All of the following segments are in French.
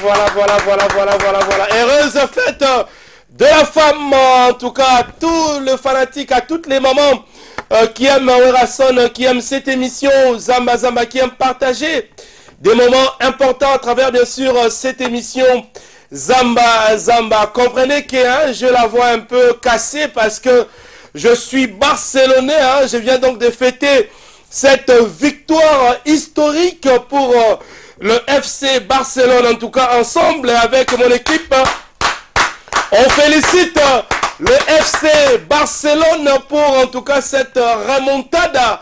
voilà. Heureuse fête de la femme, en tout cas à tous les fanatiques, à toutes les mamans qui aiment Werason, qui aiment cette émission, Zamba Zamba, qui aiment partager des moments importants à travers bien sûr cette émission Zamba Zamba. Comprenez que je la vois un peu cassée parce que je suis barcelonais, je viens donc de fêter cette victoire historique pour le FC Barcelone, en tout cas ensemble avec mon équipe. On félicite le FC Barcelone pour en tout cas cette remontada.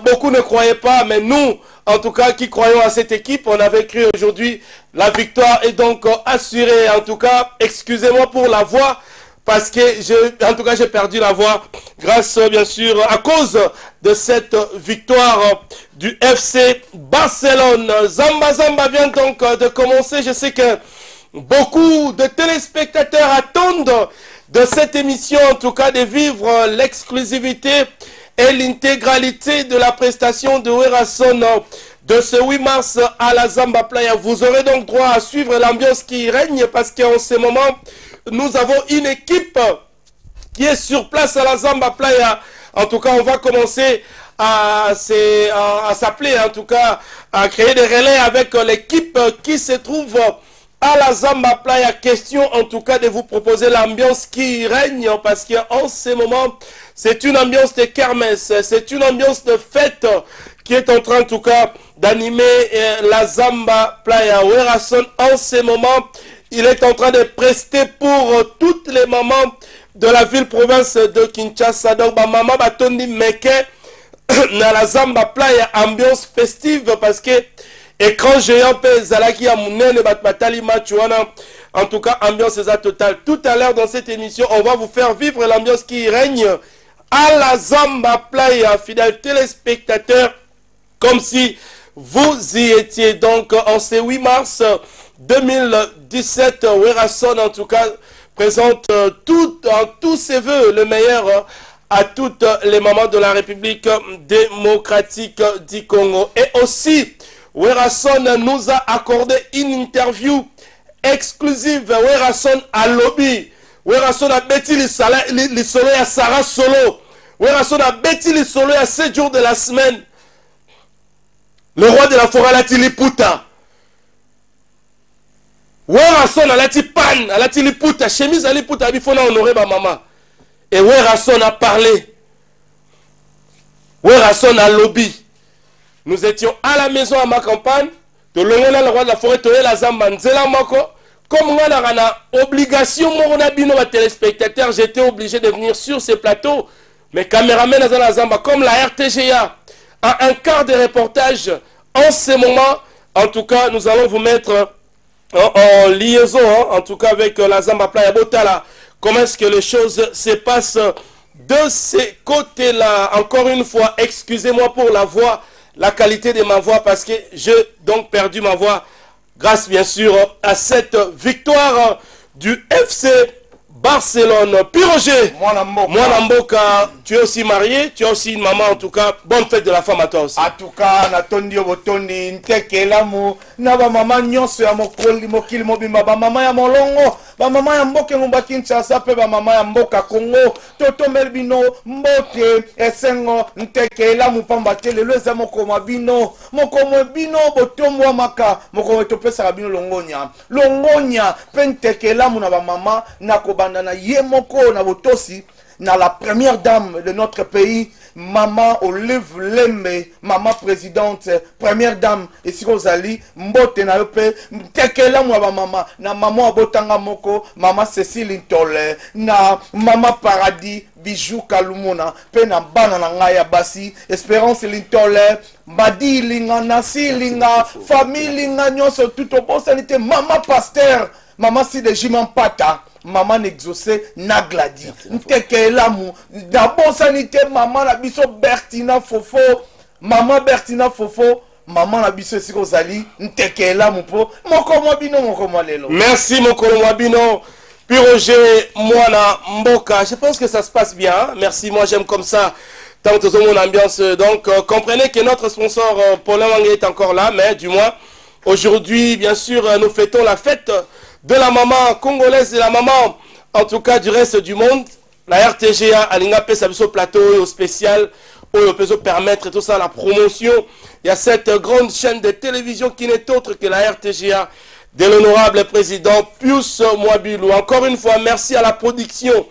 Beaucoup ne croyaient pas, mais nous, en tout cas, qui croyons à cette équipe, on avait cru aujourd'hui. La victoire est donc assurée. En tout cas, excusez-moi pour la voix, parce que en tout cas, j'ai perdu la voix grâce, bien sûr, à cause de cette victoire du FC Barcelone. Zamba Zamba vient donc de commencer. Je sais que beaucoup de téléspectateurs attendent de cette émission, en tout cas, de vivre l'exclusivité et l'intégralité de la prestation de Werason de ce 8 mars à la Zamba Playa. Vous aurez donc droit à suivre l'ambiance qui règne parce qu'en ce moment, nous avons une équipe qui est sur place à la Zamba Playa. En tout cas, on va commencer à s'appeler, en tout cas, à créer des relais avec l'équipe qui se trouve à la Zamba Playa. Question en tout cas de vous proposer l'ambiance qui règne parce qu'en ce moment, c'est une ambiance de kermesse, c'est une ambiance de fête qui est en train en tout cas d'animer la Zamba Playa. Werason en ce moment, il est en train de prester pour toutes les mamans de la ville-province de Kinshasa. Donc, maman Batondi Meke, dans la Zamba Playa, ambiance festive parce que écran géant Zalaki Amounene Batali Machuana. En tout cas, ambiance totale. Tout à l'heure dans cette émission, on va vous faire vivre l'ambiance qui règne à la Zamba Playa, fidèles téléspectateurs, comme si vous y étiez. Donc, en ce 8 mars 2017, Werason, en tout cas, présente en tous ses voeux le meilleur à toutes les mamans de la République démocratique du Congo. Et aussi, Werason nous a accordé une interview exclusive. Werason à lobby. Werason a bêti les soleils à Sarah Solo. Werason a bêti les soleils à 7 jours de la semaine. Le roi de la forêt a lati liputa. Werason a lati pan, a lati liputa. Chemise à liputa, il faut honorer ma maman. Et Werason a parlé. Werason a lobby. Nous étions à la maison à ma campagne. De l'ongona le roi de la forêt, de la Zamba Nzela Moko. Comme on a une obligation, mon téléspectateurs, j'étais obligé de venir sur ces plateaux. Mes caméramans dans la Zamba, comme la RTGA, a un quart de reportage en ce moment. En tout cas, nous allons vous mettre en liaison, en tout cas avec la Zamba Playa Botala. Comment est-ce que les choses se passent de ces côtés-là? Encore une fois, excusez-moi pour la voix, la qualité de ma voix, parce que j'ai donc perdu ma voix grâce bien sûr à cette victoire du FC Barcelone. Puis Roger, moi Mboka, tu es aussi marié, tu es aussi une maman, en tout cas, bonne fête de la femme à toi aussi. En tout cas, Natondi Obotoni, Nteke Lamu, Naba maman nyonso ya mokoli mokili mobimba, ba maman ya molongo, ba maman ya mboke ngomba Kinshasa, pe ba maman ya mboka Congo, Toto Melbino, Mbote, Esengo, Nteke Lamu pamba tele, leza moko mabino, botomwa maka, moko metopesa bino longonya. Longonya, Penteke Lamu na ba maman, nakobanda na yemoko na botosi, na la première dame de notre pays, maman Olive Lembe, maman présidente, première dame, et si vous allez, mbote na yope, tekela mwa maman, na maman abotanga moko, maman Cécile Ntole, na maman Paradis, Bijou Kalumona, pe na bana na ngaya basi, Espérance Lintole, Badi linga, Nasi linga, famille linga, nyonso tout au bon sanité, maman Pasteur, maman Sidejiman Pata, maman exaucé Nagladi. Nteke lamu. D'abord sanité, maman la biso Bertina Fofo. Maman Bertina Fofo. Maman la biso si Rosalie. Nteke lamu po. Moko mwabino moko mwalelo. Merci moko mwabino. Puis Roger, Mwana Mboka. Je pense que ça se passe bien. Hein? Merci, moi j'aime comme ça. Tant que mon ambiance. Donc comprenez que notre sponsor Paulin Wang est encore là. Mais du moins, Aujourd'hui, bien sûr, nous fêtons la fête de la maman congolaise et la maman, en tout cas, du reste du monde. La RTGA, Alinga Pesa Biso plateau spécial, où on peut se permettre tout ça, la promotion. Il y a cette grande chaîne de télévision qui n'est autre que la RTGA de l'honorable président Pius Mwabilou. Encore une fois, merci à la production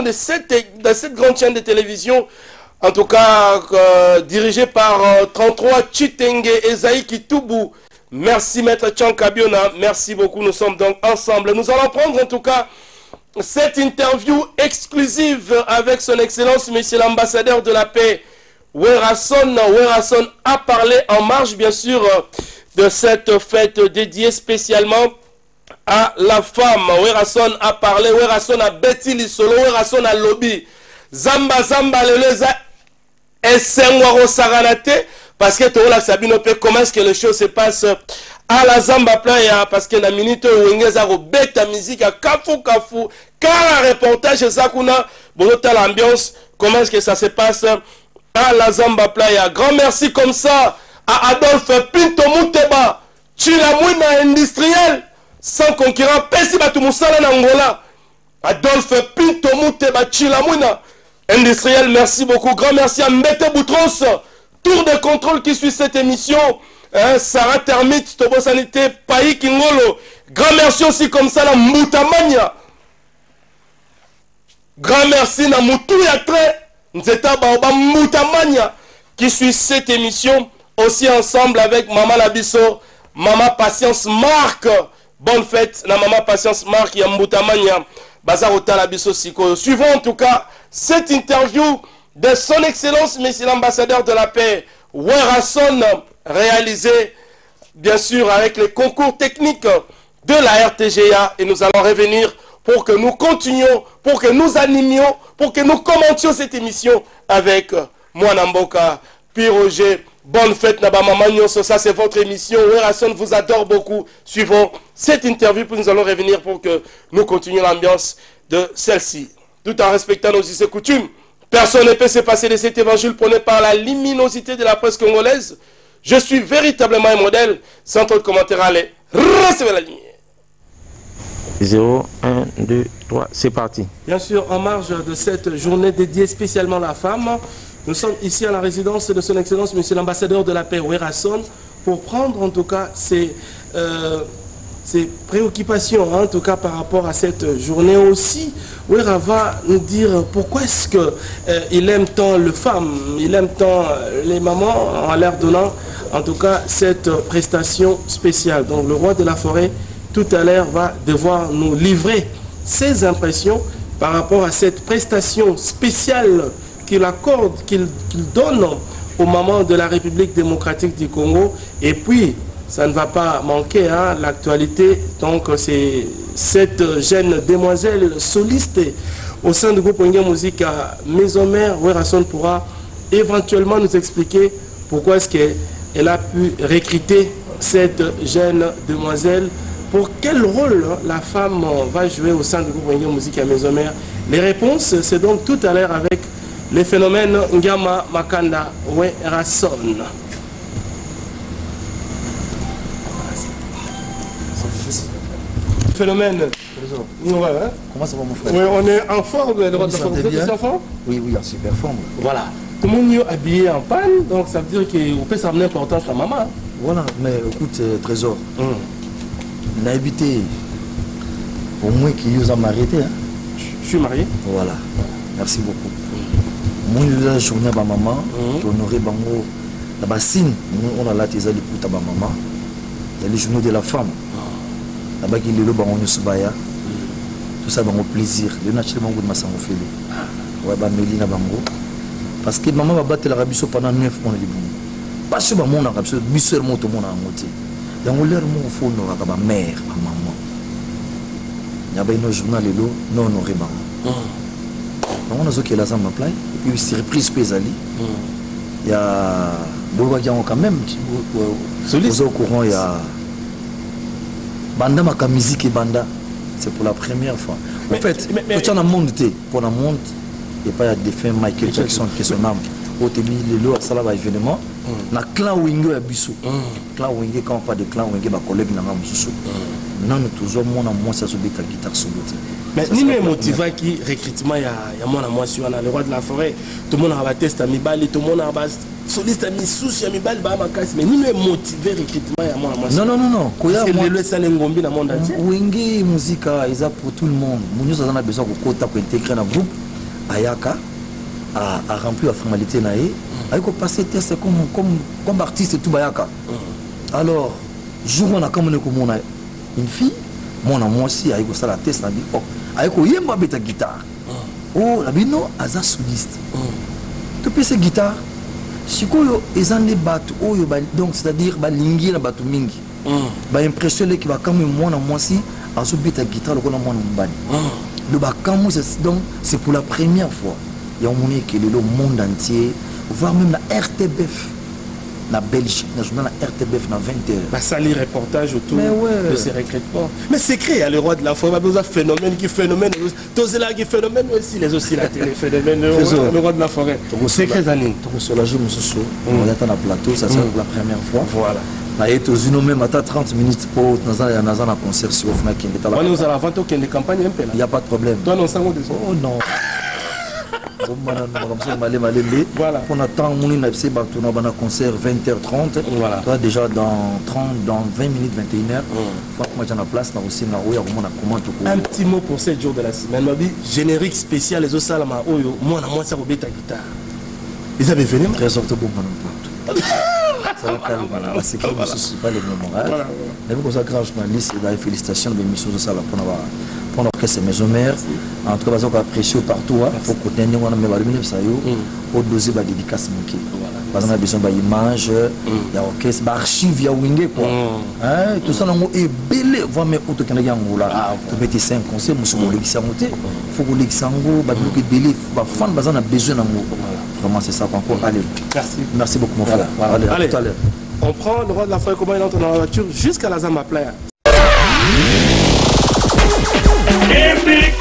de cette grande chaîne de télévision, en tout cas dirigée par 33 Chitenge Esaïe Kitoubou. Merci Maître Tchankabiona, merci beaucoup, nous sommes donc ensemble. Nous allons prendre en tout cas cette interview exclusive avec son excellence, monsieur l'ambassadeur de la paix, Werason. Werason a parlé en marge, bien sûr, de cette fête dédiée spécialement à la femme. Werason a parlé, Werason a bêti l'isolo, Werason a lobby. Zamba Zamba leleza esengwaro saranate, parce que tu as Sabino Pe, comment est-ce que les choses se passent à la Zamba Playa, parce que la minute où on a bête musique à Kafu Kafu, car un reportage ça qu'on a, bon, l'ambiance, comment est-ce que ça se passe à la Zamba Playa. Grand merci comme ça à Adolphe Pinto Mouteba, Chilamouina industriel, sans concurrent, Pessi Batumoussala Nangola. Adolphe Pinto Mouteba, Chilamouina industriel, merci beaucoup. Grand merci à Mbete Boutros, tour de contrôle qui suit cette émission. Sarah Termite, Tobo Sanité, Paï Kingolo. Grand merci aussi comme ça, la Moutamania. Grand merci à Moutou Yatre, Nzeta Baoba Moutamania, qui suit cette émission. Aussi ensemble avec Maman Labisso, Maman Patience Marc. Bonne fête, la Maman Patience Marc, il y a Moutamania, Bazarota Labisso Siko. Suivons en tout cas cette interview de son excellence, monsieur l'ambassadeur de la paix, Werason, réalisé bien sûr avec les concours techniques de la RTGA, et nous allons revenir pour que nous continuions, pour que nous animions, pour que nous commentions cette émission avec Mwanamboka, puis Roger. Bonne fête Naba Maman Nyonso, ça c'est votre émission. Werason vous adore beaucoup. Suivons cette interview, puis nous allons revenir pour que nous continuions l'ambiance de celle-ci, tout en respectant nos us et coutumes. Personne ne peut se passer de cet évangile prôné par la luminosité de la presse congolaise. Je suis véritablement un modèle. Sans trop de commentaires, allez, recevez la lumière. 0, 1, 2, 3, c'est parti. Bien sûr, en marge de cette journée dédiée spécialement à la femme, nous sommes ici à la résidence de son excellence, monsieur l'ambassadeur de la paix, Werason, pour prendre en tout cas ses préoccupations, hein, en tout cas par rapport à cette journée aussi. Wera va nous dire pourquoi est-ce qu'il aime tant les femmes, il aime tant les mamans, en leur donnant en tout cas cette prestation spéciale. Donc le roi de la forêt, tout à l'heure, va devoir nous livrer ses impressions par rapport à cette prestation spéciale qu'il accorde, qu'il donne aux mamans de la République démocratique du Congo. Et puis, ça ne va pas manquer, hein, l'actualité. Donc, c'est cette jeune demoiselle soliste au sein du groupe Ongué Musique à Maison Mère. Werason pourra éventuellement nous expliquer pourquoi est-ce qu'elle a pu recruter cette jeune demoiselle. Pour quel rôle la femme va jouer au sein du groupe Ongué Musique à Maison Mère? Les réponses, c'est donc tout à l'heure avec les phénomènes Ngama Makanda Werason. Phénomène. Voilà. Comment ça va mon frère? Oui, on est en forme. Vous êtes en forme? Oui, oui, en super forme. Voilà. Tout le monde est habillé en panne, donc ça veut dire qu'on peut s'amener importance à maman. Voilà, mais écoute, Trésor, on a habité au moins qu'il nous a marié. Hein? Je suis marié. Voilà, merci beaucoup. Moi, nous avons la journée à ma maman, qui honoré Bango, la bassine, on a là, tu as l'écoute à ma maman, il y a les journées de la femme. Là-bas, il y a le bango Subaya, tout ça, bango plaisir. Le naturellement, on a ça, on fait le. Ouais, bah, Mélina Bango. Parce que maman va battre l'Arabie pendant 9 mois. Pas seulement mon Arabie, mais seulement tout le monde a monté. Donc, on leur dit qu'il faut honorer ma mère, ma maman. Il y a un journal, non honoré Bango. On a qui est là, ça m'a plaît. Et puis, surprise, Pézali. Il y a. Bolwagian quand même. Vous au courant, il y a. Banda Maka musique et Banda, c'est pour la première fois. En fait, quand tu as un monde, pour la monde, il n'y a pas de fin Michael Jackson qui est son âme. Otemi Lelo à Salaba événement. Na clan Wingo à Bissou. Clan Wingo, quand on parle de clan Wingo, ma collègue n'a pas moussou. Maintenant, nous toujours, moi, ça se met à guitare solo. Mais ni me motiva qui recrutement ya mona mwasi wana le roi de la forêt tout le monde a test mibali tout le monde a soliste mi souci ya mibali ba makasi mais ni me motiver recrutement ya mona mwasi non koya moi le ça ngombi na monde entier Wenge musica isa pour tout le monde nous avons besoin de kota pour intégrer un groupe ayaka à remplir la formalité naé ayiko passer test comme artiste tout bayaka alors jour on a comme une fille moi aussi ayiko ça la test na bi ayiko yemba beta guitare oh la bino aza soliste tu peux cette guitare sikoyo ezande batu oyo donc c'est-à-dire balingi na batu mingi ba impressionner qui va quand même moi aussi azo beta guitare le moi mbani le ba quand donc c'est pour la première fois il y a un que le monde entier voire même la RTBF la Belgique, la journal RTBF na 20h. Bah ça les reportages autour de ces recrutements. Mais c'est créé le roi de la forêt, il y a un phénomène qui phénomène, tous là qui phénomène aussi les aussi la télé phénomène le roi de la forêt. C'est créé années. Sur la journée on est dans plateau, ça c'est la première fois. Voilà. Na yeto zino même à 30 minutes pour dans un concert sur Ofna qui est là. On nous a la vente au des campagnes un peu là. Il y a pas de problème. Toi non ça oh non. Voilà. On attend mon concert 20h30. Voilà. Toi déjà dans 20 minutes 21h. Faut que la place là aussi un petit mot pour 7 jours de la semaine. Générique spécial les Osalama Oyo. Moi ça va bêta guitare. Ils avaient venu. Très sorte bon ça va calmer. C'est comme ça pas le moment. Mais vous ça grand journaliste et félicitations de l'émission de ça pour l'orchestre Maison Mère. En tout cas, vous appréciez partout. Il faut qu'on ait un doser la dédicace. Parce qu'on a besoin d'image, il y a orchestre, d'archives, il y a Wingé. Tout ça, est belé. Vous avez autre qu'un gars là. Vous mettez 5 conseils, vous avez il faut que l'exango, vous belé, fan, vous avez besoin d'un mot. Vraiment, c'est ça. Allez. Merci beaucoup, mon frère. Allez, tout à l'heure. On prend le roi de la forêt, comment il entre dans la voiture jusqu'à la Zamba Playa.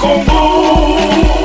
Congo